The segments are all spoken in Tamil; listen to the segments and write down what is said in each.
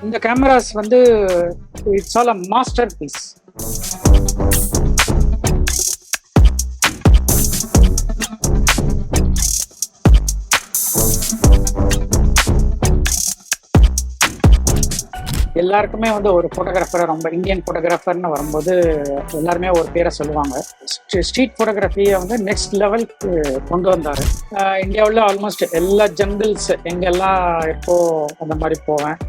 இந்த கேமராஸ் வந்து it's all a masterpiece. எல்லாருக்குமே வந்து ஒரு ஃபோட்டோகிராஃபரை ரொம்ப இந்தியன் ஃபோட்டோகிராஃபர்னு வரும்போது எல்லாருமே ஒரு பேரை சொல்லுவாங்க. ஸ்ட்ரீட் ஃபோட்டோகிராஃபியை வந்து நெக்ஸ்ட் லெவலுக்கு கொண்டு வந்தார். இந்தியாவில் ஆல்மோஸ்ட் எல்லா ஜங்கிள்ஸ் எங்கெல்லாம் இருக்கோ அந்த மாதிரி போவேன்.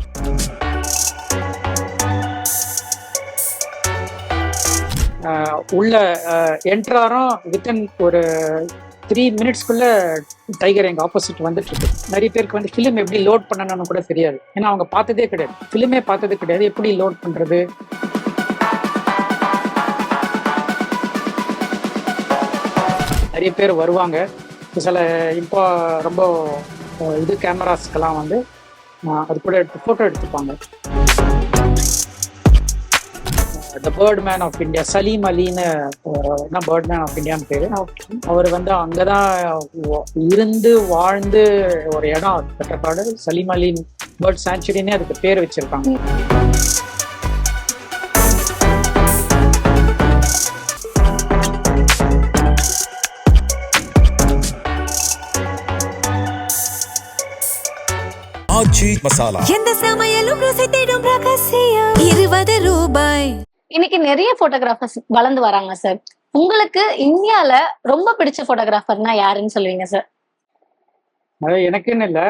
உள்ள என்ட்ராரும் வித்தின் ஒரு 3 மினிட்ஸ்க்குள்ள டைகர் எங்க ஆப்போசிட் வந்துட்டு இருக்கு. நிறைய பேருக்கு வந்து ஃபிலிம் எப்படி லோட் பண்ணணும்னு கூட தெரியாது. ஏன்னா அவங்க பார்த்ததே கிடையாது, ஃபிலிமே பார்த்தது கிடையாது. எப்படி லோட் பண்றது, நிறைய பேர் வருவாங்க. சில இப்போ ரொம்ப இது கேமராஸ்க்கெல்லாம் வந்து அது கூட எடுத்து ஃபோட்டோ எடுத்துப்பாங்க. The bird man of India, Salim அலின்னு பேர்ட் மேன் ஆஃப் இந்தியான்னு பேரு. அவர் வந்து அங்கதான் இருந்து வாழ்ந்து ஒரு இடம் பெற்றக்காடு சலீம் அலி பேர்ட் சாங்சுரின்னே அதுக்கு பேர் வச்சிருக்காங்க. எந்த சமையலும் ருசி தேடும் ரகசியம் 20 ரூபாய். இன்னைக்கு நிறைய போட்டோகிராஃபர்ஸ் வளர்ந்து வராங்க சார். உங்களுக்கு இந்தியால ரொம்ப பிடிச்ச போட்டோகிராஃபர்னா யாருன்னு சொல்லுவீங்க சார்? அது எனக்குன்னு இல்லை,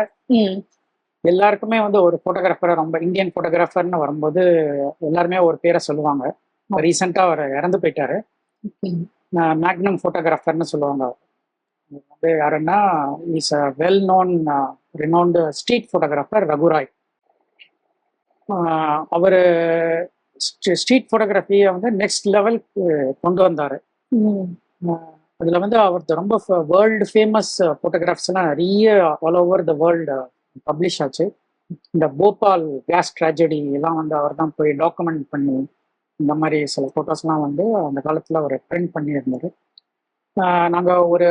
எல்லாருக்குமே வந்து ஒரு ஃபோட்டோகிராஃபரை ரொம்ப இந்தியன் ஃபோட்டோகிராஃபர்னு வரும்போது எல்லாருமே ஒரு பேரை சொல்லுவாங்க. ரீசெண்டாக அவர் இறந்து போயிட்டாரு. மேக்னம் ஃபோட்டோகிராஃபர்னு சொல்லுவாங்க. வந்து யாருன்னா is a well known renowned street photographer ரகுராய். அவர் ஸ்ட்ரீட் ஃபோட்டோகிராஃபியை வந்து நெக்ஸ்ட் லெவலுக்கு கொண்டு வந்தார். அதில் வந்து அவர் ரொம்ப வேர்ல்டு ஃபேமஸ் ஃபோட்டோகிராஃப்ஸ்லாம் நிறைய all over the world publish ஆச்சு. இந்த போபால் கேஸ் ட்ராஜடி எல்லாம் வந்து அவர் தான் போய் டாக்குமெண்ட் பண்ணி இந்த மாதிரி சில ஃபோட்டோஸ்லாம் வந்து அந்த காலத்தில் அவர் பிரிண்ட் பண்ணியிருந்தார். நாங்கள் ஒரு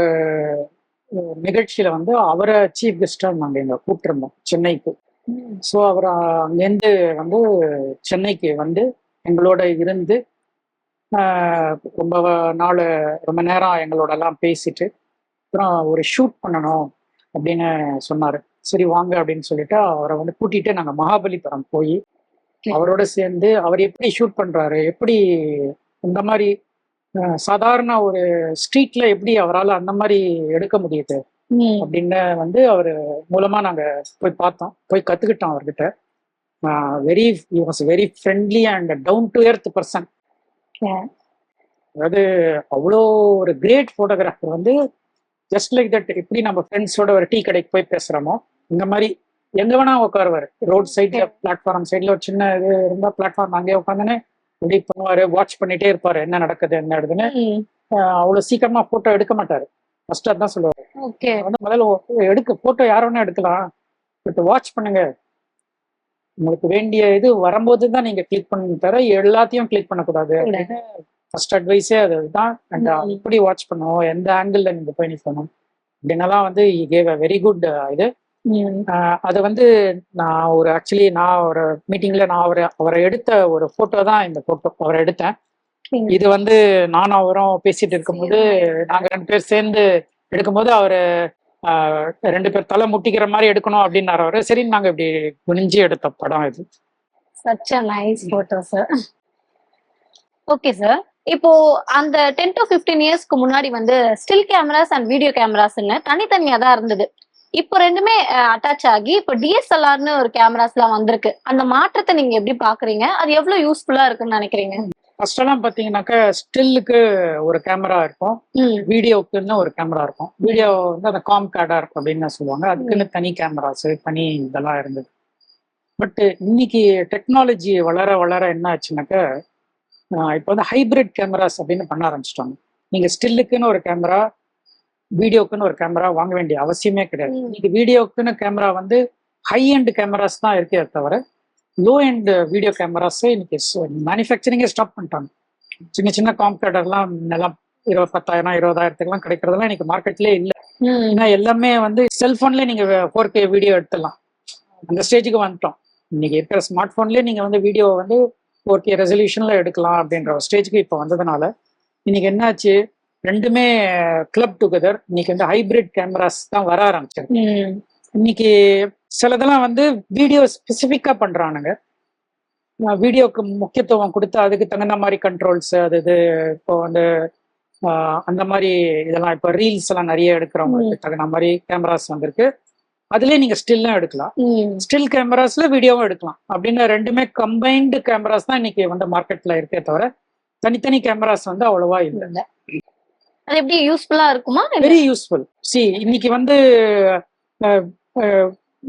நிகழ்ச்சியில் வந்து அவரை சீஃப் கெஸ்டாக நாங்கள் இங்கே கூப்பிட்டுருந்தோம் சென்னைக்கு. ஸோ அவர் அங்கேருந்து வந்து சென்னைக்கு வந்து எங்களோட இருந்து ரொம்ப நேரம் எங்களோடலாம் பேசிட்டு அப்புறம் ஒரு ஷூட் பண்ணணும் அப்படின்னு சொன்னார். சரி வாங்க அப்படின்னு சொல்லிட்டு அவரை வந்து கூட்டிகிட்டு நாங்கள் மகாபலிபுரம் போய் அவரோட சேர்ந்து அவர் எப்படி ஷூட் பண்ணுறாரு, எப்படி இந்த மாதிரி சாதாரண ஒரு ஸ்ட்ரீட்ல எப்படி அவரால் அந்த மாதிரி எடுக்க முடியுது அப்படின்னு வந்து அவர் மூலமா நாங்க போய் பார்த்தோம், போய் கத்துக்கிட்டோம் அவர்கிட்ட. Very friendly and down to earth person. அதாவது அவ்வளோ ஒரு கிரேட் ஃபோட்டோகிராஃபர் வந்து ஜஸ்ட் லைக் தட். எப்படி நம்ம ஃப்ரெண்ட்ஸோட ஒரு டீ கடைக்கு போய் பேசுறோமோ இந்த மாதிரி எங்க வேணா உட்காருவார். ரோட் சைட்ல பிளாட்ஃபார்ம் சைட்ல ஒரு சின்ன இது இருந்தா பிளாட்ஃபார்ம் அங்கேயே உட்காந்துன்னு இப்படி பண்ணுவாரு, வாட்ச் பண்ணிட்டே இருப்பாரு என்ன நடக்குது என்ன நடக்குதுன்னு. அவ்வளவு சீக்கிரமா போட்டோ எடுக்க மாட்டாரு. ஃபர்ஸ்ட் அதான் சொல்லுவாரு, வந்து முதல்ல எடுக்க போட்டோ யார் வேணா எடுக்கலாம், பட் வாட்ச் பண்ணுங்க, உங்களுக்கு வேண்டிய இது வரும்போது தான் நீங்க கிளிக் பண்ணி தர, எல்லாத்தையும் கிளிக் பண்ணக்கூடாது அப்படின்னு ஃபர்ஸ்ட் அட்வைஸே அதுதான். அண்ட் இப்படி வாட்ச் பண்ணுவோம், எந்த ஆங்கிள் நீங்க போய் நிற்கணும் அப்படின்னலாம் வந்து கேவ் அ வெரி குட் இது. அது வந்து நான் ஒரு மீட்டிங்ல நான் அவரை எடுத்த ஒரு போட்டோ தான் இந்த போட்டோ அவரை எடுத்தேன். இது வந்து நானும் அவரும் பேசிட்டு இருக்கும்போது நாங்க 2 பேர் சேர்ந்து எடுக்கும்போது அவரு 2 பேர் தலை முட்டிக்கிற மாதிரி எடுக்கணும் அப்படின்னாரு அவரு. சரி நாங்க இப்படி குனிஞ்சு எடுத்த படம் இது. such a nice photo sir. Okay sir, இப்போ அந்த 10 to 15 இயர்ஸ்க்கு முன்னாடி வந்து ஸ்டில் கேமராஸ் அண்ட் வீடியோ கேமராஸ்ன்னு தனித்தனியா தான் இருந்தது. இப்போ ரெண்டுமே அட்டாச் ஆகி இப்போ டிஎஸ்எல்ஆர்னு ஒரு கேமராஸ் எல்லாம் வந்திருக்கு. அந்த மாற்றத்தை நீங்க எப்படி பாக்குறீங்க? அது எவ்வளவு யூஸ்ஃபுல்லா இருக்குன்னு நினைக்கிறீங்க? ஃபர்ஸ்ட் எல்லாம் பாத்தீங்கன்னாக்கா ஸ்டில்லுக்கு ஒரு கேமரா இருக்கும், வீடியோக்குன்னு ஒரு கேமரா இருக்கும். வீடியோ வந்து அந்த காம்கார்டர் அப்படின்னு சொல்லுவாங்க, அதுக்குன்னு தனி கேமராஸ் தனி இதெல்லாம் இருந்தது. பட் இன்னைக்கு டெக்னாலஜி வளர வளர என்ன ஆச்சுனாக்கா இப்போ வந்து ஹைபிரிட் கேமராஸ் அப்படின்னு பண்ண ஆரம்பிச்சிட்டாங்க. நீங்க ஸ்டில்லுக்குன்னு ஒரு கேமரா, வீடியோக்குன்னு ஒரு கேமரா வாங்க வேண்டிய அவசியமே கிடையாது. இன்னைக்கு வீடியோக்குன்னு கேமரா வந்து ஹை எண்ட் கேமராஸ் தான் இருக்கே தவிர லோ எண்ட் வீடியோ கேமராஸே இன்னைக்கு மேனுஃபேக்சரிங்கே ஸ்டாப் பண்ணிட்டாங்க. சின்ன சின்ன காம்ப்யூட்டர்லாம் எல்லாம் 10,000 20,000 கிடைக்கிறதெல்லாம் இன்னைக்கு மார்க்கெட்லேயே இல்லை. ஏன்னா எல்லாமே வந்து செல்போன்லேயே நீங்க 4K வீடியோ எடுத்துடலாம், அந்த ஸ்டேஜுக்கு வந்துட்டோம். இன்னைக்கு இருக்கிற ஸ்மார்ட் ஃபோன்லேயே நீங்கள் வந்து வீடியோ வந்து 4K ரெசல்யூஷன்ல எடுக்கலாம் அப்படின்ற ஒரு ஸ்டேஜ்க்கு இப்போ வந்ததுனால இன்னைக்கு என்னாச்சு, ரெண்டுமே கிளப் டுகெதர். இன்னைக்கு வந்து ஹைபிரிட் கேமராஸ் தான் வர ஆரம்பிச்சிருக்கு. இன்னைக்கு சிலதெல்லாம் வந்து வீடியோ ஸ்பெசிஃபிக்காக பண்றானுங்க. வீடியோக்கு முக்கியத்துவம் கொடுத்து அதுக்கு தகுந்த மாதிரி கண்ட்ரோல்ஸ் அது இது இப்போ வந்து அந்த மாதிரி இதெல்லாம் இப்போ ரீல்ஸ் எல்லாம் நிறைய எடுக்கிறவங்களுக்கு தகுந்த மாதிரி கேமராஸ் வந்திருக்கு. அதுலயே நீங்க ஸ்டில்லும் எடுக்கலாம், ஸ்டில் கேமராஸ்ல வீடியோவும் எடுக்கலாம் அப்படின்னு ரெண்டுமே கம்பைன்டு கேமராஸ் தான் இன்னைக்கு வந்து மார்க்கெட்ல இருக்கே தவிர தனித்தனி கேமராஸ் வந்து அவ்வளவா இல்லை. அது எப்படி யூஸ்ஃபுல்லா இருக்குமா? Very useful. இன்னைக்கு வந்து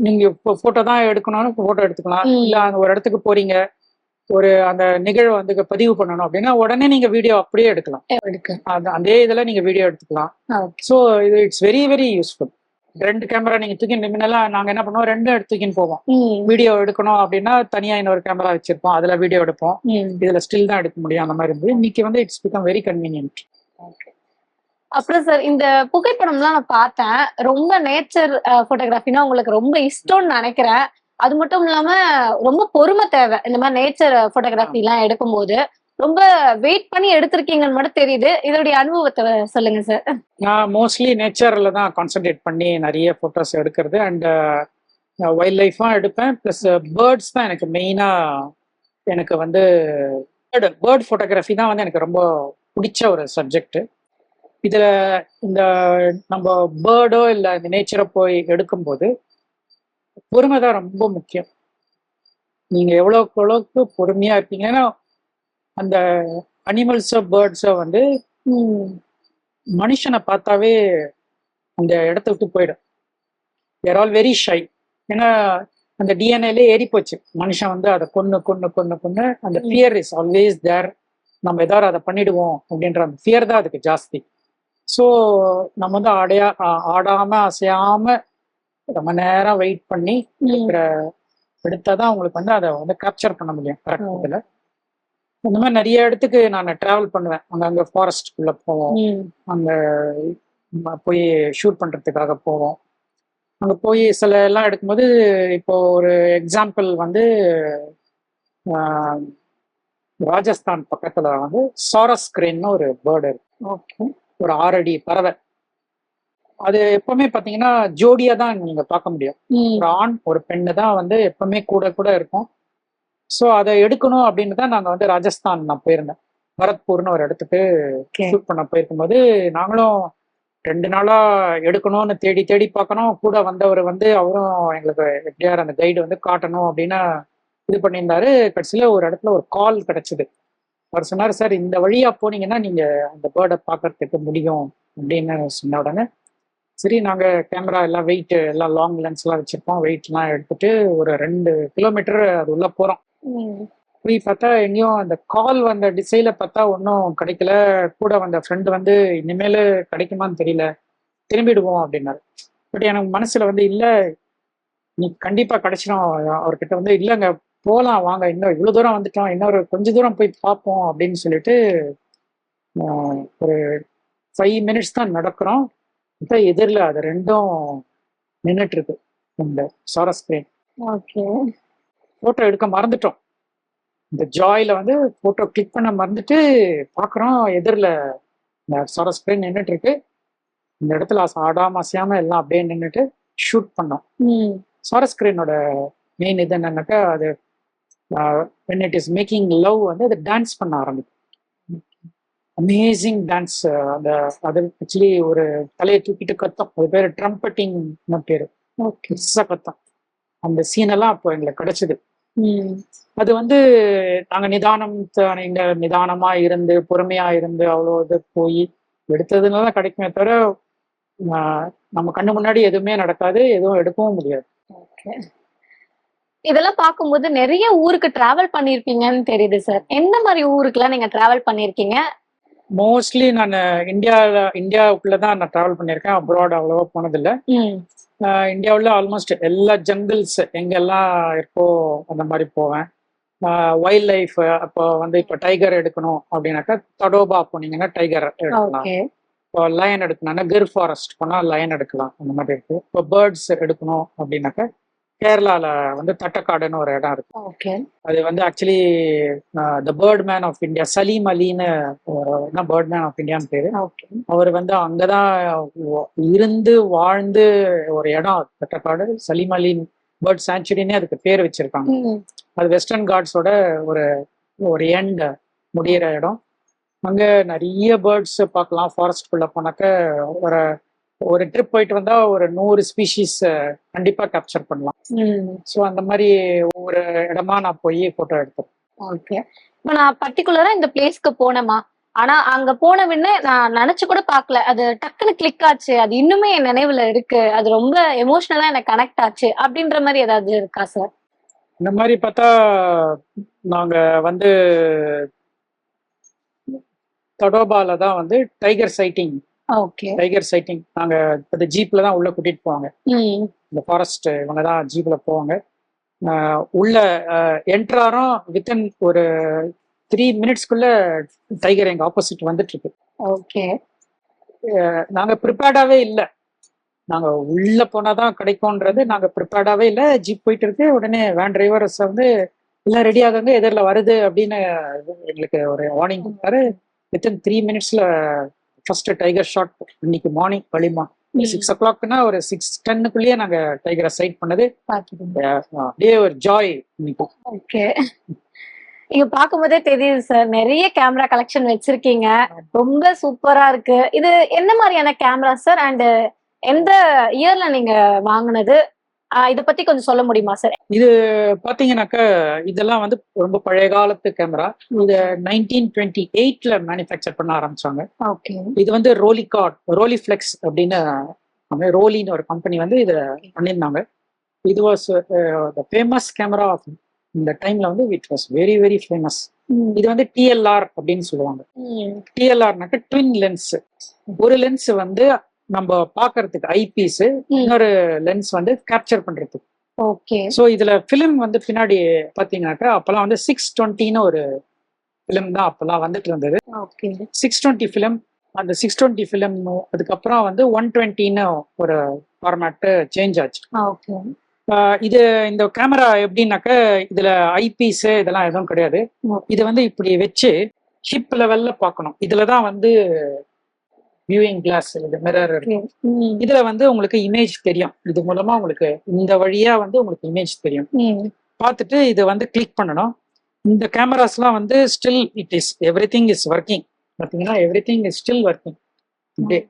நீங்க இப்போ போட்டோ தான் எடுக்கணும்னு போட்டோ எடுத்துக்கலாம். இல்ல அந்த ஒரு இடத்துக்கு போறீங்க, ஒரு அந்த நிகழ்வை வந்து பதிவு பண்ணணும் அப்படின்னா உடனே நீங்க வீடியோ அப்படியே எடுக்கலாம். அதே இதுல நீங்க வீடியோ எடுத்துக்கலாம். ஸோ இது it's very very useful. 2 camera நீங்க தூக்கிட்டு முன்னெல்லாம் நாங்க என்ன பண்ணுவோம், 2 எடுத்துக்கின்னு போவோம். வீடியோ எடுக்கணும் அப்படின்னா தனியா இன்னொரு கேமரா வச்சிருப்போம், அதுல வீடியோ எடுப்போம். இதுல ஸ்டில் தான் எடுக்க முடியும். அந்த மாதிரி இருந்தது. இன்னைக்கு வந்து இட்ஸ் பிகம் வெரி கன்வீனியன்ட். அப்புறம் சார், இந்த புகைப்படம்லாம் நான் பார்த்தேன். ரொம்ப நேச்சர் போட்டோகிராஃபினா உங்களுக்கு ரொம்ப இஷ்டம்னு நினைக்கிறேன். அது மட்டும் இல்லாம ரொம்ப பொறுமை தேவை இந்த மாதிரி நேச்சர் போட்டோகிராஃபி எல்லாம் எடுக்கும் போது. ரொம்ப வெயிட் பண்ணி எடுத்திருக்கீங்கன்னு மட்டும் தெரியுது. இதோடைய அனுபவத்தை சொல்லுங்க சார். நான் மோஸ்ட்லி நேச்சர்ல தான் கான்சென்ட்ரேட் பண்ணி நிறைய போட்டோஸ் எடுக்கிறது. அண்ட் வைல்ட் லைஃபும் எடுப்பேன். ப்ளஸ் பேர்ட்ஸ் தான் எனக்கு மெயினா. எனக்கு வந்து பேர்ட் போட்டோகிராஃபி தான் வந்து எனக்கு ரொம்ப பிடிச்ச ஒரு சப்ஜெக்ட். இதுல இந்த நம்ம பேர்டோ இல்லை இந்த நேச்சரை போய் எடுக்கும்போது பொறுமை தான் ரொம்ப முக்கியம். நீங்க எவ்வளவுக்கு பொறுமையா இருக்கீங்கன்னா அந்த அனிமல்ஸோ பேர்ட்ஸோ வந்து மனுஷனை பார்த்தாவே அந்த இடத்த விட்டு போயிடும். தேர் ஆல் வெரி ஷை. ஏன்னா அந்த டிஎன்ஏலே ஏறி போச்சு. மனுஷன் வந்து அதை கொன்னு அந்த ஃபியர் இஸ் ஆல்வேஸ் தேர். நம்ம ஏதாவது அதை பண்ணிடுவோம் அப்படின்ற அந்த ஃபியர் தான் அதுக்கு ஜாஸ்தி. ஸோ நம்ம வந்து ஆடாம அசையாம ரொம்ப நேரம் வெயிட் பண்ணி எடுத்தாதான் உங்களுக்கு வந்து அதை வந்து கேப்சர் பண்ண முடியும் கரெக்ட் இதில். இந்த மாதிரி நிறைய இடத்துக்கு நான் ட்ராவல் பண்ணுவேன். அங்கே ஃபாரஸ்ட்குள்ள போவோம், அங்கே போய் ஷூட் பண்ணுறதுக்காக போவோம். அங்கே போய் சில எல்லாம் எடுக்கும்போது இப்போ ஒரு எக்ஸாம்பிள் வந்து ராஜஸ்தான் பக்கத்தில் வந்து சாரஸ் கிரேன்னு ஒரு பேர்டு இருக்கு. ஓகே, ஒரு 6 அடி பறவை. அது எப்பவுமே பார்த்தீங்கன்னா ஜோடியா தான் நீங்க பார்க்க முடியும். ஒரு ஆண் ஒரு பெண்ணு தான் வந்து எப்பவுமே கூட இருக்கும். ஸோ அதை எடுக்கணும் அப்படின்னு தான் நாங்கள் வந்து ராஜஸ்தான் நான் போயிருந்தேன். பரத்பூர்னு ஒரு இடத்துக்கு ஷூட் பண்ண போயிருக்கும்போது நாங்களும் 2 நாளா எடுக்கணும்னு தேடி பார்க்கணும். கூட வந்தவர் வந்து அவரும் எங்களுக்கு எப்படியார் அந்த கைடு வந்து காட்டணும் அப்படின்னு இது பண்ணியிருந்தாரு. கடைசியில் ஒரு இடத்துல ஒரு கால் கிடைச்சிது. அவர் சொன்னார், சார் இந்த வழியா போனீங்கன்னா நீங்க அந்த பேர்டை பார்க்கறதுக்கு முடியும் அப்படின்னு சொன்ன உடனே சரி நாங்கள் கேமரா எல்லாம் வெயிட் எல்லாம் லாங் லென்ஸ் எல்லாம் வச்சிருப்போம். வெயிட்லாம் எடுத்துட்டு ஒரு 2 கிலோமீட்டர் அது உள்ள போறோம். போய் பார்த்தா எங்கேயும் அந்த கால் வந்த டிசைல பார்த்தா ஒன்றும் கிடைக்கல. கூட வந்த ஃப்ரெண்டு வந்து இனிமேல் கிடைக்குமான்னு தெரியல, திரும்பிடுவோம் அப்படின்னாரு. பட் எனக்கு மனசுல வந்து இல்லை, நீ கண்டிப்பா கிடைச்சிடும். அவர்கிட்ட வந்து இல்லைங்க போகலாம் வாங்க, இன்னும் இவ்வளோ தூரம் வந்துட்டோம், இன்னொரு கொஞ்ச தூரம் போய் பார்ப்போம் அப்படின்னு சொல்லிட்டு ஒரு 5 மினிட்ஸ் தான் நடக்கிறோம். இப்போ எதிரில் அது 2ம் நின்றுட்டு இருக்கு இந்த சாரஸ் கிரேன். ஓகே, ஃபோட்டோ எடுக்க மறந்துட்டோம். இந்த ஜாயில வந்து ஃபோட்டோ கிளிக் பண்ண மறந்துட்டு பார்க்குறோம் எதிரில் இந்த சாரஸ் கிரேன் நின்றுட்டு இருக்கு. இந்த இடத்துல ஆடாம அசையாம எல்லாம் அப்படியே நின்றுட்டு ஷூட் பண்ணோம். சாரஸ் கிரேனோட மெயின் இது என்னன்னாக்கா அது when it is making love வந்து அது டான்ஸ் பண்ண ஆரம்பிக்கும். Amazing dance. அந்த அது ஆக்சுவலி ஒரு தலையை தூக்கிட்டு கத்தம், அது பேர் ட்ரம்பட்டிங் பேரு. கத்தம். அந்த சீனெல்லாம் அப்போ எங்களுக்கு கிடைச்சது. அது வந்து நாங்க நிதானமா இருந்து பொறுமையா இருந்து அவ்வளோ இது போய் எடுத்ததுனால கிடைக்குமே தவிர நம்ம கண்ணு முன்னாடி எதுவுமே நடக்காது, எதுவும் எடுக்கவும் முடியாது. இதெல்லாம் பார்க்கும்போது நிறைய ஊருக்கு டிராவல் பண்ணிருப்பீங்கன்னு தெரியுது சார். எந்த மாதிரி ஊருக்குலாம் நீங்க டிராவல் பண்ணிருக்கீங்க? மோஸ்ட்லி நான் இந்தியாவுக்குள்ளதான் நான் டிராவல் பண்ணியிருக்கேன். அப்ராட் அவ்வளவா போனதில்லை. இந்தியாவில் ஆல்மோஸ்ட் எல்லா ஜங்கிள்ஸ் எங்கெல்லாம் இருக்கோ அந்த மாதிரி போவேன். வைல்ட் லைஃப் அப்போ வந்து இப்போ டைகர் எடுக்கணும் அப்படின்னாக்கா தடோபா போனீங்கன்னா டைகர் எடுக்கலாம். இப்போ லயன் எடுக்கணும்னா கிர் ஃபாரஸ்ட் போனால் லயன் எடுக்கலாம். அந்த மாதிரி இருக்கு. இப்போ பேர்ட்ஸ் எடுக்கணும் அப்படின்னாக்கா கேரளால வந்து தட்டக்காடுன்னு ஒரு இடம் இருக்கு. ஓகே. அது வந்து actually the bird man of India Salim அலின்னு பேர்ட் மேன் ஆஃப் இந்தியான்னு பேரு. ஓகே. அவர் வந்து அங்கதான் இருந்து வாழ்ந்து ஒரு இடம் தட்டக்காடு. சலீம் அலி பேர்ட் சாங்சுரின்னே அதுக்கு பேர் வச்சிருக்காங்க. அது வெஸ்டர்ன் காட்ஸோட ஒரு ஒரு எண்ட் முடியிற இடம். அங்க நிறைய பேர்ட்ஸ் பார்க்கலாம். ஃபாரஸ்ட்குள்ள போனாக்க ஒரு ஒரு ட்ரிப் போயிட்டு வந்தா ஒரு 100 ஸ்பீஷீஸ் கண்டிப்பா கேப்சர் பண்ணலாம். ஸோ அந்த மாதிரி ஒவ்வொரு இடமா நான் போய் போட்டோ எடுத்தேன். ஓகே. இப்போ நான் பர்டிகுலரா இந்த பிளேஸ்க்கு போனேமா, ஆனா அங்க போன உடனே நான் நினைச்சு கூட பார்க்கல, அது டக்குன்னு கிளிக் ஆச்சு, அது இன்னுமே என் நினைவுல இருக்கு, அது ரொம்ப எமோஷனலா எனக்கு கனெக்ட் ஆச்சு அப்படின்ற மாதிரி ஏதாவது இருக்கா சார்? இந்த மாதிரி பார்த்தா நாங்க வந்து தடோபால தான் வந்து tiger sighting. Okay. Tiger sighting நாங்க அந்த ஜீப்ல தான் உள்ள கூட்டிட்டு போவாங்க. இந்த ஃபாரஸ்ட் இவங்க தான் ஜீப்ல போவாங்க. உள்ள என்ட்ராரும் வித்தின் ஒரு 3 மினிட்ஸ்க்குள்ள டைகர் எங்க ஆப்போசிட் வந்துட்டு இருக்கு. ஓகே. நாங்க ப்ரிப்பேர்டாவே இல்லை. நாங்க உள்ள போனாதான் கிடைக்கும்ன்றது நாங்க ப்ரிப்பேர்டாவே இல்லை. ஜீப் போயிட்டு இருக்கு. உடனே வேன் டிரைவர்ஸ் வந்து எல்லாம் ரெடி ஆகுங்க, எதிரில் வருது அப்படின்னு எங்களுக்கு ஒரு வார்னிங் கொடுத்தாரு. வித்தின் 3 மினிட்ஸ்ல ஃபர்ஸ்ட் டைகர் ஷாட். இன்னைக்கு மார்னிங் வலிமா 6 o'clockனா ஒரு 6:10 நாங்க டைகரை சைட் பண்ணது. அப்படியே ஒரு ஜாய் இன்னைக்கு. ஓகே. நீங்க பாக்கும்போதே தெரியுது சார், நிறைய கேமரா கலெக்ஷன் வச்சிருக்கீங்க, ரொம்ப சூப்பரா இருக்கு. இது என்ன மாதிரியான கேமரா சார், அண்ட் எந்த இயர்ல நீங்க வாங்குனது, இத பத்தி கொஞ்சம் சொல்ல முடியுமா சார்? இது பாத்தீங்கன்னாக்கா இதெல்லாம் வந்து ரொம்ப பழைய காலத்து கேமரா. இது 1928ல மேனுஃபேக்சர் பண்ண ஆரம்பிச்சாங்க. ஓகே. இது வந்து ரோலிஃப்ளெக்ஸ் அப்படின்னு ரோலின்னு ஒரு கம்பெனி வந்து இதை பண்ணியிருந்தாங்க. இது was the famous camera off இந்த டைம்ல வந்து it was very very famous. இது வந்து டிஎல்ஆர் அப்படின்னு சொல்லுவாங்க. டிஎல்ஆர்னாக்க ட்வின் லென்ஸ். ஒரு லென்ஸ் வந்து நம்ம பாக்குறதுக்கு ஐபீஸ், இன்னொரு லென்ஸ் வந்து கேப்சர் பண்றதுக்கு. ஓகே. ஸோ இதுல பிலிம் வந்து பின்னாடி பாத்தீங்கன்னாக்கா அப்பெல்லாம் வந்து 620ன்னு ஒரு பிலிம் தான் அப்பெல்லாம் வந்துட்டு இருந்தது. 620 பிலிம். அந்த 620 பிலிம் அதுக்கப்புறம் வந்து 120ன்னு ஒரு ஃபார்மேட் சேஞ்ச் ஆச்சு. இது இந்த கேமரா எப்படின்னாக்கா இதுல ஐபீஸ் இதெல்லாம் எதுவும் கிடையாது. இது வந்து இப்படி வச்சு ஹிப் லெவல்ல பார்க்கணும். இதுலதான் வந்து வியூயிங் கிளாஸ், இது மிரர் இருக்கும். இதுல வந்து உங்களுக்கு இமேஜ் தெரியும். இது மூலமா உங்களுக்கு இந்த வழியா வந்து உங்களுக்கு இமேஜ் தெரியும். பார்த்துட்டு இது வந்து கிளிக் பண்ணணும். இந்த கேமராஸ்லாம் வந்து still it is everything is working. பார்த்தீங்கன்னா எவ்ரிதிங் இஸ் ஸ்டில் ஒர்க்கிங். இப்படியே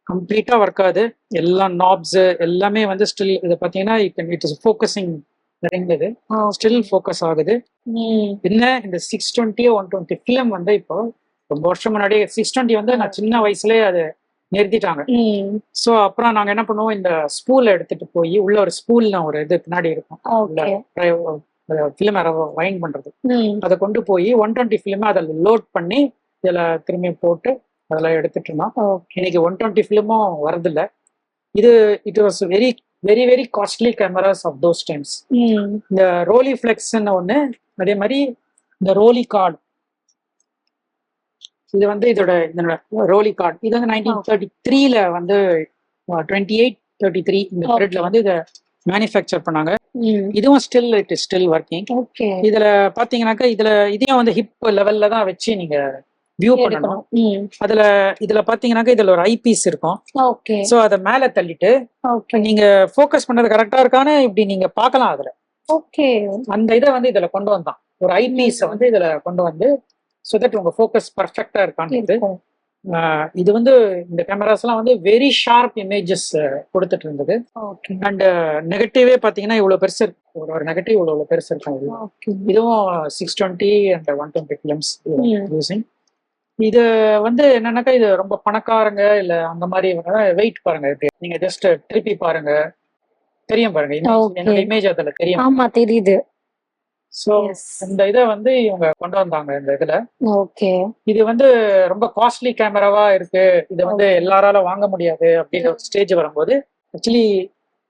கம்ப்ளீட்டா ஒர்க் ஆகுது. எல்லா நாப்ஸ் எல்லாமே வந்து ஸ்டில். இதை பார்த்தீங்கன்னா இட் இஸ் ஃபோக்கஸிங் நிறைந்தது, ஸ்டில் ஃபோக்கஸ் ஆகுது. என்ன இந்த 620 120 ஃபிலிம் வந்து இப்போ ரொம்ப வருஷம் முன்னாடி 620 வந்து நான் சின்ன வயசுலயே அது நிறுத்திட்டாங்க. ஸோ அப்புறம் நாங்க என்ன பண்ணுவோம், இந்த ஸ்பூல் எடுத்துட்டு போய் உள்ள ஒரு ஸ்பூல்ல ஒரு இது பின்னாடி இருக்கும் ஃபிலிம் வைண்ட் பண்றது, அதை கொண்டு போய் 120 ஃபிலிம் அதில் லோட் பண்ணி இதுல திரும்பி போட்டு அதெல்லாம் எடுத்துட்டு இருந்தோம். இன்னைக்கு 120 ஃபிலிமும் வரதில்ல. இது it was very very very costly cameras of those times. இந்த ரோலிஃப்ளெக்ஸ்ன்னு ஒன்று, அதே மாதிரி இந்த ரோலி கார்டு. இது வந்து இதோட ரோலி கார்டு. இது வந்து 1933ல வந்து 2833 இந்த பீரியட்ல வந்து இதை மேனுஃபேக்சர் பண்ணாங்க. இதுவும் still it is still working. இதுல பாத்தீங்கன்னாக்கா இதையும் வந்து ஹிப் லெவல்ல தான் வச்சு நீங்க வியூ பண்ணணும். இதுல பாத்தீங்கன்னாக்கா இதுல ஒரு ஐபீஸ் இருக்கும். சோ அதை மேல தள்ளிட்டு நீங்க ஃபோக்கஸ் பண்ணது கரெக்டா இருக்கான்னு இப்படி நீங்க பாக்கலாம். அதுல அந்த இதை வந்து இதுல கொண்டு வந்தான், ஒரு ஐபீஸ வந்து இதுல கொண்டு வந்து, சோ தட் உங்க ஃபோக்கஸ் பர்ஃபெக்டா இருக்கான்னு. இது வந்து இந்த கேமராஸ் எல்லாம் வந்து வெரி ஷார்ப் இமேஜஸ் கொடுத்துட்டு இருந்தது. அண்ட் நெகட்டிவே பாத்தீங்கன்னா இவ்வளவு பெருசு இருக்கு. ஒரு நெகட்டிவ் இவ்வளவு பெருசு இருக்கும். இதுவும் 620 அண்ட் 120 ஃபிலிம்ஸ் யூசிங். இது வந்து என்னன்னாக்கா இது ரொம்ப பணக்காரங்க இல்ல அந்த மாதிரி வெயிட் பாருங்க, நீங்க ஜஸ்ட் திருப்பி பாருங்க, தெரியும் பாருங்க என்னோட இமேஜ் அதுல தெரியும். ஆமா தெரியுது. சோ இந்த இதை வந்து இவங்க கொண்டு வந்தாங்க இந்த இதுல. ஓகே. இது வந்து ரொம்ப காஸ்ட்லி கேமராவா இருக்கு, இதை வந்து எல்லாரால வாங்க முடியாது அப்படின்ற ஒரு ஸ்டேஜ் வரும்போது ஆக்சுவலி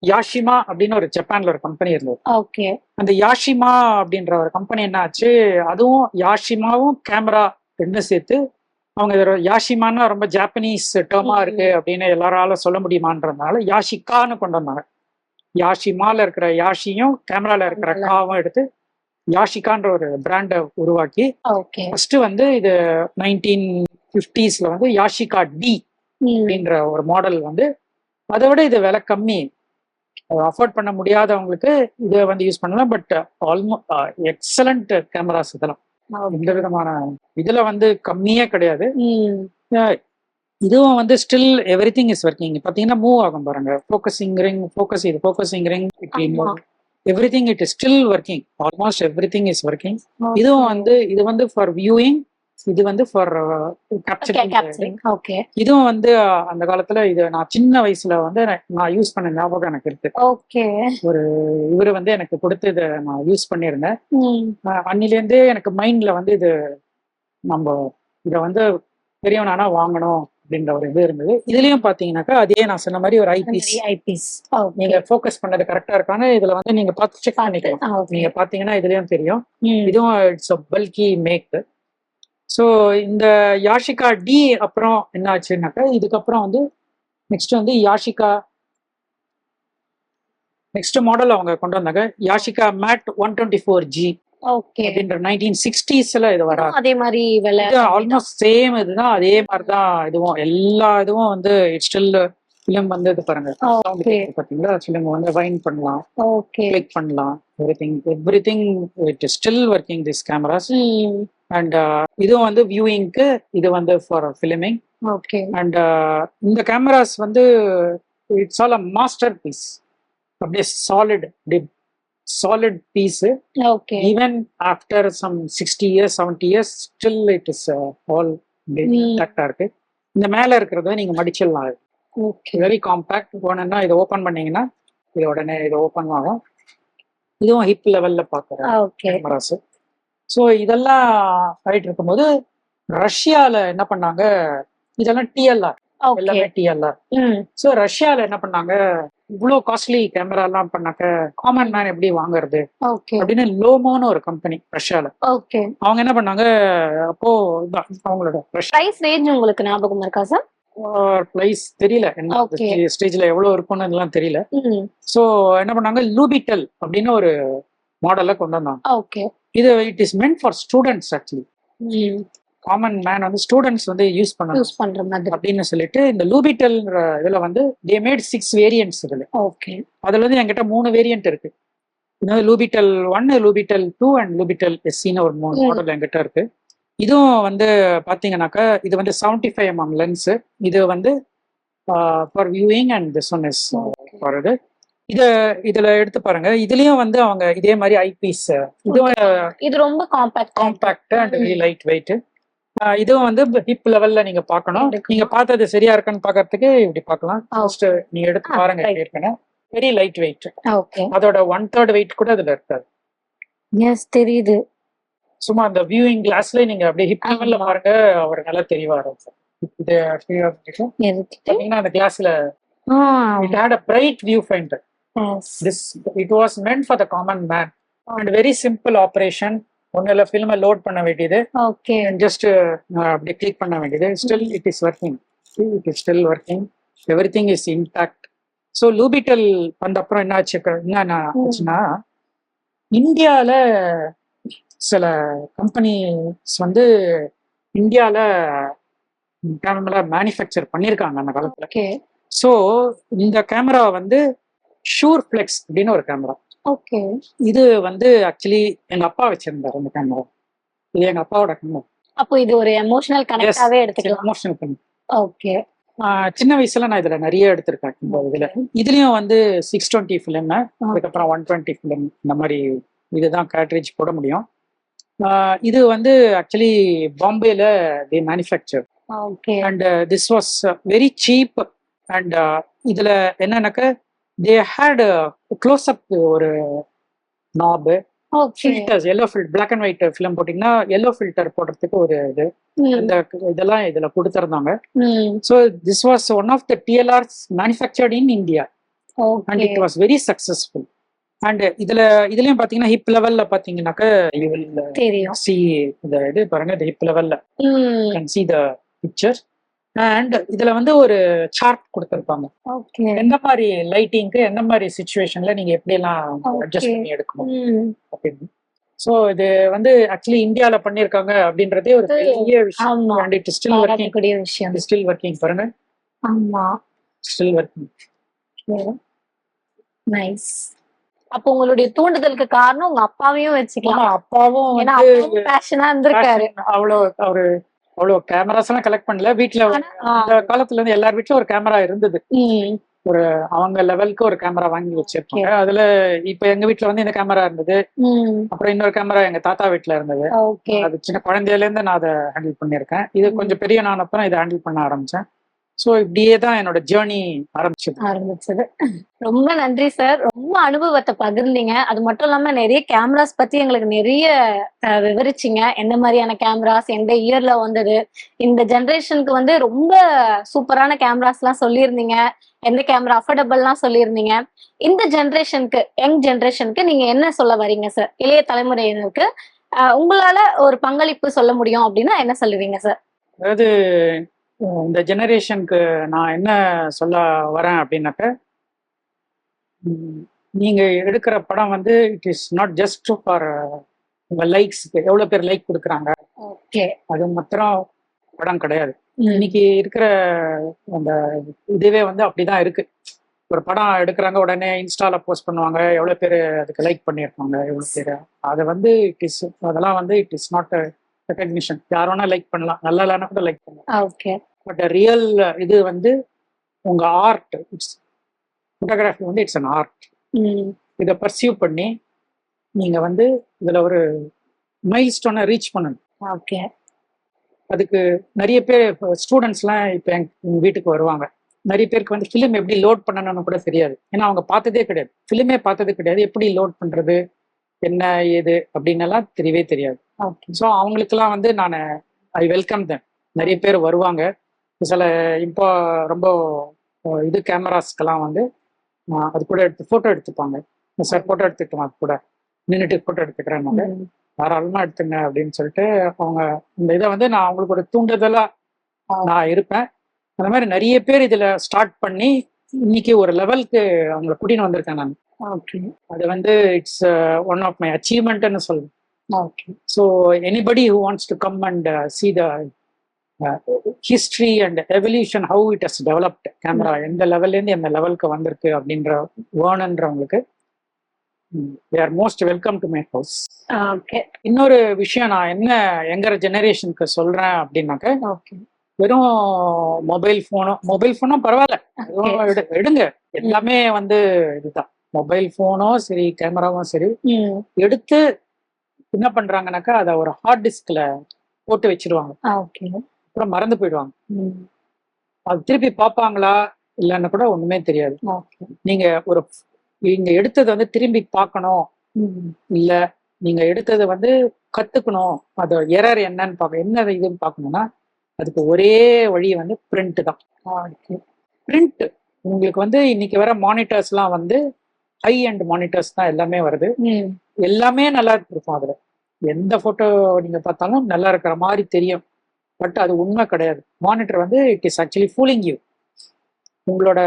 யாஷிமா அப்படின்னு ஒரு ஜப்பான்ல ஒரு கம்பெனி இருந்தது. ஓகே. அந்த யாஷிமா அப்படின்ற ஒரு கம்பெனி என்ன ஆச்சு, அதுவும் யாஷிமாவும் கேமரா ரெண்டு சேர்த்து அவங்க யாஷிமான்னா ரொம்ப ஜாப்பனீஸ் டேர்மா இருக்கு அப்படின்னு எல்லாரால சொல்ல முடியுமான்றதுனால யாஷிகான்னு கொண்டு வந்தாங்க. யாஷி மால இருக்கிற யாஷியும் கேமரால இருக்கிற காவும் எடுத்து யாஷிகான்ற ஒரு பிராண்டை உருவாக்கி ஓகே ஃபர்ஸ்ட் வந்து இது 1950s வந்து யாஷிகா டி அப்படின்ற ஒரு மாடல் வந்து அதை விட இது விலை கம்மி, அஃபோர்ட் பண்ண முடியாதவங்களுக்கு இதை வந்து யூஸ் பண்ணலாம். பட் ஆல்மோஸ்ட் எக்ஸலண்ட் கேமராஸ் இதெல்லாம், எந்த விதமான இதுல வந்து கம்மியே கிடையாது. இதுவும் வந்து still every thing is working. பாத்தீங்கன்னா மூவ் ஆகும் பாருங்க, focusing ring, focusing ring, every thing it is still working. Almost every thing is working. இதுவும் வந்து இது வந்து ஃபார் வியூயிங், இது வந்து ஃபார் கேப்சரிங். இதுவும் வந்து அந்த காலத்துல இது நான் சின்ன வயசுல வந்து நான் யூஸ் பண்ண ஞாபகம் எனக்கு இருக்கு. ஒரு இவரு வந்து எனக்கு கொடுத்து இதை நான் யூஸ் பண்ணியிருந்தேன். அன்னிலேருந்தே எனக்கு மைண்ட்ல வந்து இது நம்ம இதை வந்து பெரியவனானா வாங்கணும் அப்படின்ற ஒரு இது இருந்தது. இதுலயும் பாத்தீங்கன்னாக்கா அதே நான் சொன்ன மாதிரி ஒரு ஐபீஸ் நீங்க ஃபோக்கஸ் பண்ணது கரெக்டா இருக்கான்னு இதுல வந்து நீங்க பார்த்து செக் பண்ணிக்கலாம். நீங்க பாத்தீங்கன்னா இதுலயும் தெரியும். இதுவும் it's a bulky make. So இந்த யாஷிகா டி அப்புறம் என்ன ஆச்சுன்னாக்கா இதுக்கப்புறம் வந்து நெக்ஸ்ட் வந்து யாஷிகா நெக்ஸ்ட் மாடல் அவங்க கொண்டு வந்தாங்க, யாஷிகா மேட் 124G அப்படின்ற 1960s இது வர அதே மாதிரி ஆல்மோஸ்ட் சேம் இதுதான். அதே மாதிரிதான் இதுவும் எல்லா இதுவும் வந்து ஸ்டில் ஃபிலிம் வந்து இது பாருங்க பாத்தீங்களா, ஃபிலிம் வந்து வைண்ட் பண்ணலாம், கிளிக் பண்ணலாம், everything it is still working this cameras. And இதுவும் வந்து வியூயிங்க்கு, இது வந்து ஃபார் ஃபிலிமிங். அண்ட் இந்த கேமராஸ் வந்து it's all a masterpiece, அப்படியே solid piece. Even after some 60 years 70 years still it is all intact இருக்கு. இந்த மேல இருக்கிறத நீங்க மடிச்சிடலாம். Very compact. போனா இதை ஓபன் பண்ணீங்கன்னா இது உடனே இது ஓபன் ஆகும். இதுவும் ஹிப் லெவல்ல பாக்குற கேமராஸ். ஸோ இதெல்லாம் ஆயிட்டு இருக்கும்போது ரஷ்யால என்ன பண்ணாங்க, இதெல்லாம் டிஎல்ஆர், எல்லாமே டிஎல்ஆர். ஸோ ரஷ்யால என்ன பண்ணாங்க, இவ்வளோ காஸ்ட்லி கேமரா எல்லாம் பண்ணாக்க காமன் மேன் எப்படி வாங்குறது அப்படின்னு லோமோன்னு ஒரு கம்பெனி ரஷ்யால, அவங்க என்ன பண்ணாங்க, அப்போ அவங்களோட பிரைஸ் ரேஞ்ச் உங்களுக்கு ஞாபகம் இருக்கா சார்? பிரைஸ் தெரியல, என்ன ஸ்டேஜ்ல எவ்வளவு இருக்கும்னு எல்லாம் தெரியல. ஸோ என்ன பண்ணாங்க, லூபிட்டல் அப்படின்னு ஒரு மாடல்ல கொண்டு வந்தாங்க. இது it is meant for students. Actually common man வந்து ஸ்டூடெண்ட்ஸ் வந்து யூஸ் பண்ற மாதிரி அப்படின்னு சொல்லிட்டு இந்த லூபிட்டல் இதுல வந்து தே மேட் 6 வேரியன்ட்ஸ். இதுல அதுல வந்து என்கிட்ட 3 வேரியன்ட் இருக்கு. லூபிட்டல் 1, லூபிட்டல் 2 அண்ட் லூபிட்டல் எஸ்சின்னு ஒரு 3 மாடல் என்கிட்ட இருக்கு. இதுவும் வந்து பாத்தீங்கன்னாக்கா இது வந்து 75mm லென்ஸ். இது வந்து for viewing and this one is for இது. இதுல எடுத்து பாருங்க, இதுலயும் வந்து அவங்க இதே மாதிரி ஐபீஸ். இது ரொம்ப compact and very light weight. இதுவும் வந்து ஹிப் லெவல்ல நீங்க பாக்கணும். நீங்க பார்த்தது சரியா இருக்கான்னு பாக்குறதுக்கு இப்படி பாக்கலாம். ஃபர்ஸ்ட் நீங்க எடுத்து பாருங்க. ஏற்கனவே வெரி லைட் வெயிட். அதோட 1/3 வெயிட் கூட அதுல இருக்காது. தெரியுது. சும்மா அந்த வியூயிங் கிளாஸ்ல நீங்க அப்படியே ஹிப் லெவல்ல பாருங்க, அவர் நல்லா தெளிவா இருக்கும். இது பாத்தீங்கன்னா அந்த கிளாஸ்ல it had a bright viewfinder. It was meant for the common man and very simple operation. ஒன்னுல ஃபில்மை லோட் பண்ண வேண்டியது, ஜஸ்ட் அப்படியே கிளிக் பண்ண வேண்டியது. Still it is working, everything is intact. So லூபிட்டல் வந்த அப்புறம் என்ன ஆச்சுன்னா, இந்தியால சில கம்பெனிஸ் வந்து இந்தியால கேமரா மேனுஃபேக்சர் பண்ணியிருக்காங்க அந்த காலத்துல. ஸோ இந்த கேமரா வந்து ஷூர் ஃபிளெக்ஸ் அப்படின்னு ஒரு கேமரா. இது வந்து ஆக்சுவலி எங்க அப்பா வச்சிருந்தாரு இந்த கேமரா. இது எங்க அப்பாவோட கேமரா. அப்போ இது ஒரு எமோஷனல் கனெக்டாவே எடுத்துக்கலாம். Emotional connect. சின்ன வயசுல நான் இதுல நிறைய எடுத்திருக்கேன். இதுலயும் வந்து 620 ஃபிலிம், அதுக்கப்புறம் 120 ஃபிலிம், இந்த மாதிரி இதுதான் கேட்ரேஜ் போட முடியும். இது வந்து ஆக்சுவலி பாம்பேல the manufacture and this was very cheap. And இதுல என்னன்னாக்க they had a close up ஒரு knob, filters, yellow filter, black and white film போட்டீங்கன்னா yellow filter போடுறதுக்கு ஒரு இது, இந்த இதெல்லாம் இதுல கொடுத்திருந்தாங்க. So this was one of the TLRs manufactured in India and it was very successful. And இதுலயும் பாத்தீங்கன்னா ஹிப் லெவல்ல பாத்தீங்கன்னாக்க you will see the இது பாருங்க, the hip level you can see the picture. And இதுல வந்து ஒரு சார்ட் கொடுத்துருப்பாங்க, ஓகே. எந்த மாதிரி லைட்டிங்க்கு எந்த மாதிரி சுச்சுவேஷன்ல நீங்க எப்படி எல்லாம் அட்ஜஸ்ட் பண்ணி எடுக்கணும் அப்படின்னு. ஸோ இது வந்து ஆக்சுவலி இந்தியால பண்ணிருக்காங்க அப்படின்றதே ஒரு பெரிய விஷயம். ஆமா. அண்ட் இட் ஸ்டில் ஒர்க்கிங், பாராட்டக்கூடிய விஷயம். ஸ்டில் ஒர்க்கிங் பாருங்க, ஆமா. Still working. நைஸ். அப்போ உங்களுடைய தூண்டுதலுக்கு காரணம் உங்க அப்பாவையும் வச்சுக்கலாம். அப்பாவும் ஏன்னா வந்து அப்பாவும் பேஷனா இருந்திருக்காரு. அவ்வளவு கேமராஸ் எல்லாம் கலெக்ட் பண்ணல. வீட்டுல அந்த காலத்துல இருந்து எல்லார் வீட்லயும் ஒரு கேமரா இருந்தது. ஒரு அவங்க லெவலுக்கு ஒரு கேமரா வாங்கி வச்சிருப்பாங்க. அதுல இப்ப எங்க வீட்டுல வந்து இந்த கேமரா இருந்தது. அப்புறம் இன்னொரு கேமரா எங்க தாத்தா வீட்டுல இருந்தது. அது சின்ன குழந்தையில இருந்து நான் அதை ஹேண்டில் பண்ணிருக்கேன். இது கொஞ்சம் பெரிய நான் அப்புறம் இதை ஹேண்டில் பண்ண ஆரம்பிச்சேன். சோ இப்படியே தான் என்னோட ஜேர்னி ஆரம்பிச்சது. ரொம்ப நன்றி சார். ரொம்ப அனுபவத்தை பகிர்ந்தீங்க. அது மட்டும் இல்லாம நிறைய கேமராஸ் பத்தி எங்களுக்கு நிறைய விவரிச்சிங்க. எந்த மாதிரியான கேமராஸ் எந்த இயர்ல வந்தது, இந்த ஜெனரேஷனுக்கு வந்து ரொம்ப சூப்பரான கேமராஸ் எல்லாம் சொல்லியிருந்தீங்க. எந்த கேமரா அஃபோர்டபுள்லாம் சொல்லியிருந்தீங்க. இந்த ஜெனரேஷனுக்கு, யங் ஜெனரேஷனுக்கு நீங்க என்ன சொல்ல வரீங்க சார்? இளைய தலைமுறையினருக்கு உங்களால ஒரு பங்களிப்பு சொல்ல முடியும் அப்படின்னா என்ன சொல்லுவீங்க சார்? அதாவது இந்த ஜெனரேஷனுக்கு நான் என்ன சொல்ல வரேன் அப்படின்னாக்க, நீங்க எடுக்கிற படம் வந்து it is not just for உங்க லைக்ஸ்க்கு, எவ்வளவு பேர் லைக் கொடுக்குறாங்க அது மாத்திரம் படம் கிடையாது. இன்னைக்கு இருக்கிற அந்த இதுவே வந்து அப்படிதான் இருக்கு. ஒரு படம் எடுக்கிறாங்க, உடனே இன்ஸ்டால போஸ்ட் பண்ணுவாங்க, எவ்வளவு பேர் அதுக்கு லைக் பண்ணியிருப்பாங்க, எவ்வளவு பேர். அதை வந்து அதெல்லாம் வந்து இட் இஸ் நாட் ரெகக்னிஷன். யார் வேணா லைக் பண்ணலாம், நல்லா இல்லைன்னா கூட லைக் பண்ணலாம். பட் ரியல் இது வந்து உங்க ஆர்ட், இட்ஸ் ஃபோட்டோகிராஃபி வந்து இட்ஸ் அன் ஆர்ட். இதை பர்சியூ பண்ணி நீங்க வந்து இதுல ஒரு மைல் ஸ்டோனை ரீச் பண்ணணும். அதுக்கு நிறைய பேர் ஸ்டூடெண்ட்ஸ்லாம் இப்போ எங்க வீட்டுக்கு வருவாங்க. நிறைய பேருக்கு வந்து ஃபிலிம் எப்படி லோட் பண்ணணும்னு கூட தெரியாது. ஏன்னா அவங்க பார்த்ததே கிடையாது, ஃபிலிமே பார்த்தது கிடையாது. எப்படி லோட் பண்றது, என்ன ஏது அப்படின்னு எல்லாம் தெரியவே தெரியாது. ஸோ அவங்களுக்கெல்லாம் வந்து நான் ஐ வெல்கம் தம். நிறைய பேர் வருவாங்க. சில இப்போ ரொம்ப இது கேமராஸ்க்கெல்லாம் வந்து அது கூட எடுத்து ஃபோட்டோ எடுத்துப்பாங்க. சார் ஃபோட்டோ எடுத்துக்கிட்டோம், அது கூட நின்றுட்டு ஃபோட்டோ எடுத்துக்கிறேன், தாராளமா எடுத்துங்க அப்படின்னு சொல்லிட்டு அவங்க இந்த இதை வந்து நான் அவங்களுக்கு ஒரு தூண்டுதலா நான் இருப்பேன். அந்த மாதிரி நிறைய பேர் இதுல ஸ்டார்ட் பண்ணி இன்னைக்கு ஒரு லெவலுக்கு அவங்களை கூட்டின்னு வந்திருக்கேன் நான். அது வந்து இட்ஸ் ஒன் ஆஃப் மை அச்சீவ்மெண்ட்னு சொல்லுவேன். So anybody who wants to come and see the history and evolution, how it has developed, camera எந்த லெவல்லேருந்து எந்த லெவலுக்கு வந்திருக்கு அப்படின்ற வேணுன்றவங்களுக்கு they are most welcome to my house. இன்னொரு விஷயம் நான் என்ன எங்கர் ஜெனரேஷனுக்கு சொல்றேன் அப்படின்னாக்க, வெறும் மொபைல் ஃபோனும் பரவாயில்ல, எடுங்க. எல்லாமே வந்து இதுதான், மொபைல் ஃபோனும் சரி கேமராவும் சரி எடுத்து என்ன பண்றாங்கன்னாக்கா அதை ஒரு ஹார்ட் டிஸ்க்ல போட்டு வச்சிருவாங்க. அப்புறம் மறந்து போயிடுவாங்க. அது திருப்பி பார்ப்பாங்களா இல்லைன்னு கூட ஒண்ணுமே தெரியாது. நீங்க எடுத்ததை வந்து திரும்பி பார்க்கணும், இல்ல நீங்க எடுத்ததை வந்து கத்துக்கணும், அது எரர் என்னன்னு என்ன இதுன்னு பார்க்கணும்னா அதுக்கு ஒரே வழி வந்து பிரிண்ட் தான். பிரிண்ட் உங்களுக்கு வந்து இன்னைக்கு வர மானிட்டர்ஸ்லாம் வந்து ஹை அண்ட் மானிட்டர்ஸ் தான் எல்லாமே வருது. எல்லாமே நல்லா இருக்கும். அதுல எந்த போட்டோ நீங்க பார்த்தாலும் நல்லா இருக்கிற மாதிரி தெரியும். பட் அது உண்மை கிடையாது. மானிட்டர் வந்து it is actually fooling you. உங்களோட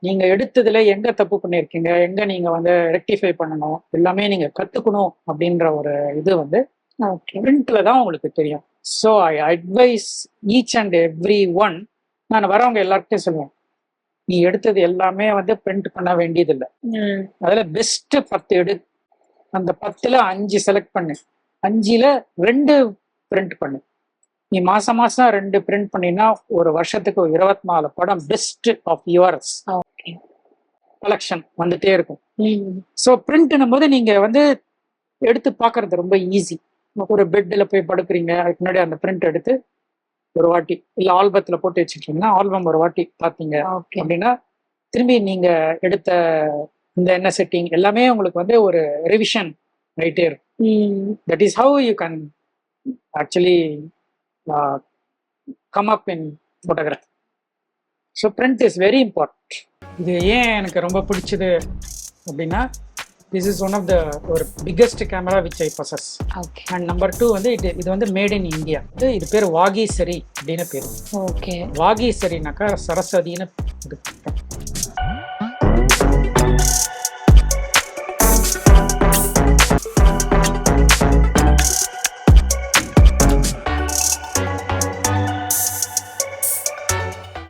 நீங்க எடுத்ததுல எங்க தப்பு பண்ணிருக்கீங்க, எங்க நீங்க வந்து ரெக்டிஃபை பண்ணணும், எல்லாமே நீங்க கத்துக்கணும் அப்படின்ற ஒரு இது வந்து பிரிண்ட்ல தான் உங்களுக்கு தெரியும். So I advice each and every one, நான் வரவங்க எல்லார்கிட்டையும் சொல்லுவேன், நீ எடுத்தது எல்லாமே வந்து பிரிண்ட் பண்ண வேண்டியதில்லை. அதுல பெஸ்ட் 10 எடு, அந்த 10ல 5 செலக்ட் பண்ணு, 5ல 2 பிரிண்ட் பண்ணு. நீ மாசம் 2 பிரிண்ட் பண்ணினா ஒரு வருஷத்துக்கு 24 படம் பெஸ்ட் ஆஃப் யுவர்ஸ் கலெக்ஷன் வந்துட்டே இருக்கும். ஸோ பிரிண்ட்னும் போது நீங்க வந்து எடுத்து பார்க்கறது ரொம்ப ஈஸி. ஒரு பெட்டில் போய் படுக்கிறீங்க, அதுக்கு முன்னாடி அந்த பிரிண்ட் எடுத்து ஒரு வாட்டி, இல்லை ஆல்பத்துல போட்டு வச்சுக்கிட்டீங்கன்னா ஆல்பம் ஒரு வாட்டி பார்த்தீங்க அப்படின்னா திரும்பி நீங்க எடுத்த இந்த என்ன செட்டிங் எல்லாமே உங்களுக்கு வந்து ஒரு ரிவிஷன் ஆயிட்டே இருக்கும். That is how you can actually come up in photography. So print is very important. இது ஏன் எனக்கு ரொம்ப பிடிச்சது அப்படின்னா, this is one of the ஒரு biggest camera which I possess. Okay and number 2 வந்து இது வந்து மேட் இன் இந்தியா. இது பேர் வாகீசரி அப்படின்னு பேர். ஓகே வாகீசரினாக்கா சரஸ்வதினு